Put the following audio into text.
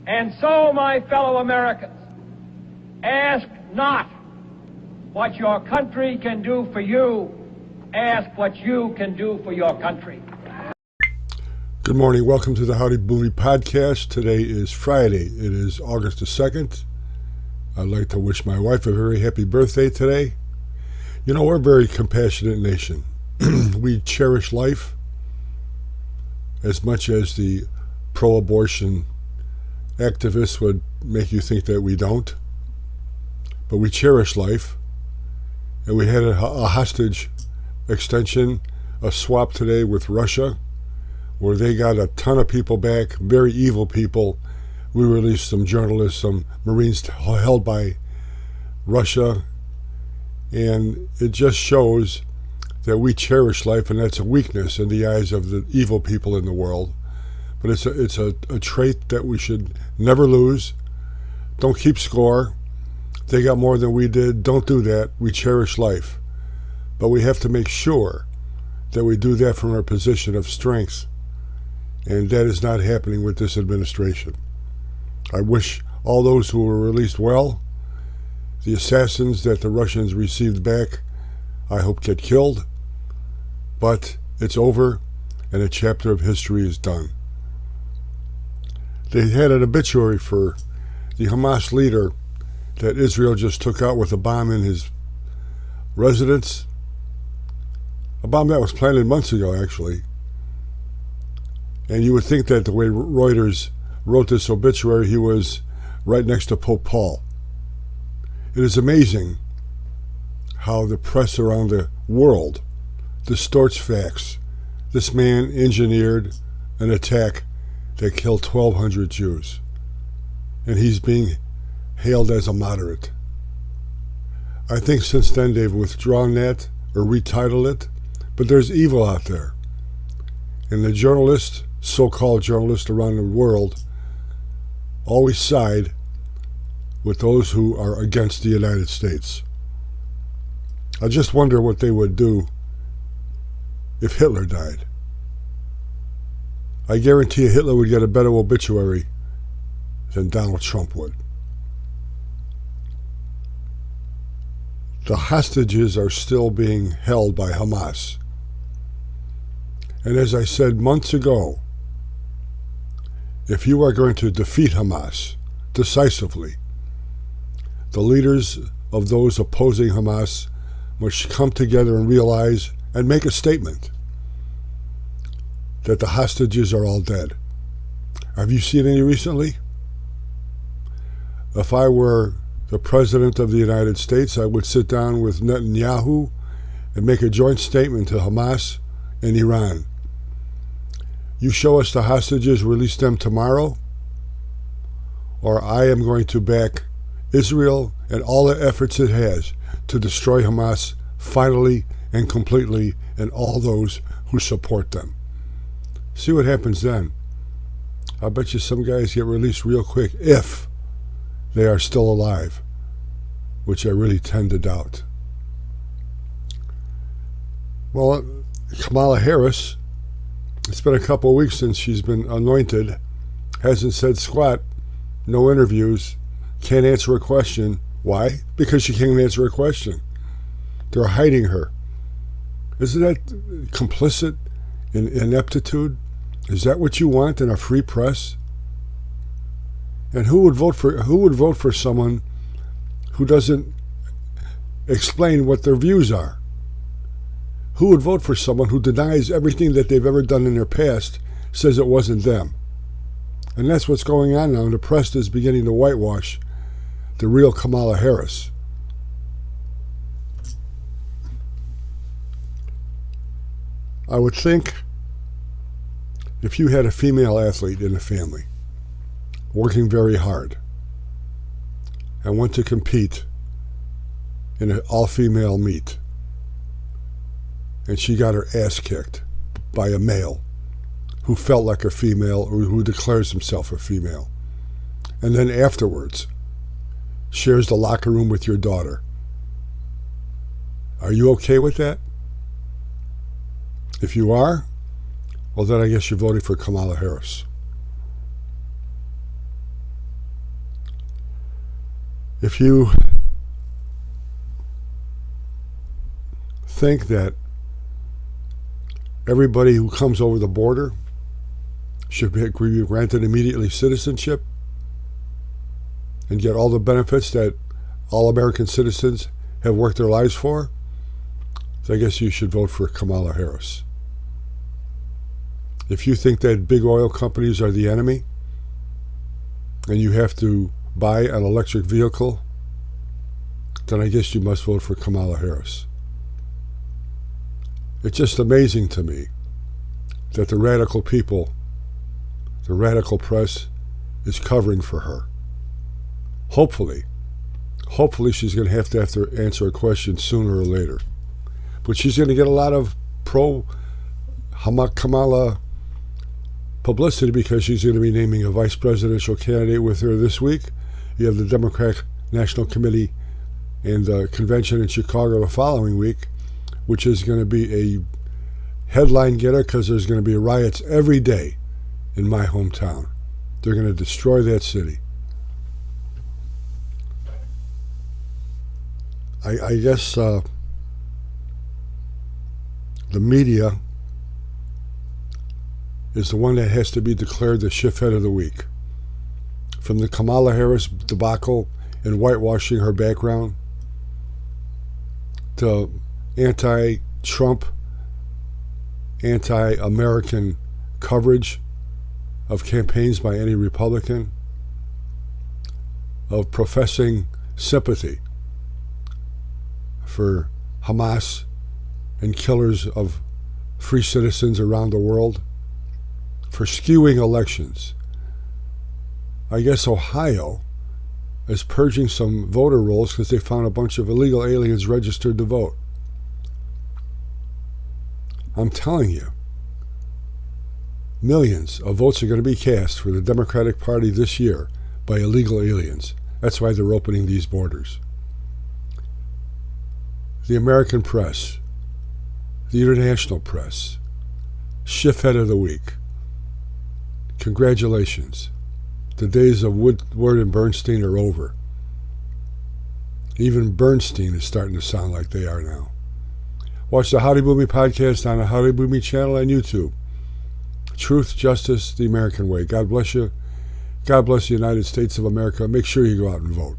And so, my fellow Americans, ask not what your country can do for you, ask what you can do for your country. Good morning. Welcome to the Howdy Booney podcast. Today is Friday. It is August the 2nd. I'd like to wish my wife a very happy birthday today. You know, we're a very compassionate nation. We cherish life as much as the pro-abortion activists would make you think that we don't. But we cherish life. And we had a hostage extension, a swap today with Russia, where they got a ton of people back, very evil people. We released some journalists, some Marines held by Russia. And it just shows that we cherish life, and that's a weakness in the eyes of the evil people in the world. But it's a trait that we should never lose. Don't keep score. They got more than we did. Don't do that. We cherish life. But we have to make sure that we do that from our position of strength. And that is not happening with this administration. I wish all those who were released well. The assassins that the Russians received back, I hope get killed. But it's over, and a chapter of history is done. They had an obituary for the Hamas leader that Israel just took out with a bomb in his residence. A bomb that was planted months ago, actually. And you would think that the way Reuters wrote this obituary, he was right next to Pope Paul. It is amazing how the press around the world distorts facts. This man engineered an attack that killed 1,200 Jews. And he's being hailed as a moderate. I think since then they've withdrawn that or retitled it, but there's evil out there. And the journalists, so-called journalists around the world, always side with those who are against the United States. I just wonder what they would do if Hitler died. I guarantee Hitler would get a better obituary than Donald Trump would. The hostages are still being held by Hamas. And as I said months ago, if you are going to defeat Hamas decisively, the leaders of those opposing Hamas must come together and realize and make a statement that the hostages are all dead. Have you seen any recently? If I were the President of the United States, I would sit down with Netanyahu and make a joint statement to Hamas and Iran. You show us the hostages, release them tomorrow, or I am going to back Israel and all the efforts it has to destroy Hamas finally and completely, and all those who support them. See what happens then. I bet you some guys get released real quick if they are still alive, which I really tend to doubt. Well, Kamala Harris, it's been a couple of weeks since she's been anointed, hasn't said squat, no interviews, can't answer a question. Why? Because she can't answer a question. They're hiding her. Isn't that complicit in ineptitude? Is that what you want in a free press? And who would vote for someone who doesn't explain what their views are? Who would vote for someone who denies everything that they've ever done in their past, says it wasn't them? And that's what's going on now. And the press is beginning to whitewash the real Kamala Harris. I would think if you had a female athlete in the family working very hard and went to compete in an all-female meet, and she got her ass kicked by a male who felt like a female or who declares himself a female, and then afterwards shares the locker room with your daughter. Are you okay with that? If you are, well then I guess you're voting for Kamala Harris. If you think that everybody who comes over the border should be granted immediately citizenship and get all the benefits that all American citizens have worked their lives for, I guess you should vote for Kamala Harris. If you think that big oil companies are the enemy and you have to buy an electric vehicle, then I guess you must vote for Kamala Harris. It's just amazing to me that the radical people, the radical press, is covering for her. Hopefully she's going to have to answer a question sooner or later. But she's going to get a lot of pro-Kamala publicity because she's going to be naming a vice presidential candidate with her this week. You have the Democratic National Committee and the convention in Chicago the following week, which is going to be a headline getter because there's going to be riots every day in my hometown. They're going to destroy that city. I guess the media is the one that has to be declared the Schiffhead of the week. From the Kamala Harris debacle and whitewashing her background to anti-Trump, anti-American coverage of campaigns by any Republican, of professing sympathy for Hamas and killers of free citizens around the world, for skewing elections. I guess Ohio is purging some voter rolls because they found a bunch of illegal aliens registered to vote. I'm telling you, millions of votes are going to be cast for the Democratic Party this year by illegal aliens. That's why they're opening these borders. The American press, the international press, Schiffhead of the week. Congratulations. The days of Woodward and Bernstein are over. Even Bernstein is starting to sound like they are now. Watch the Howdy Boomy podcast on the Howdy Boomy channel on YouTube. Truth, justice, the American way. God bless you. God bless the United States of America. Make sure you go out and vote.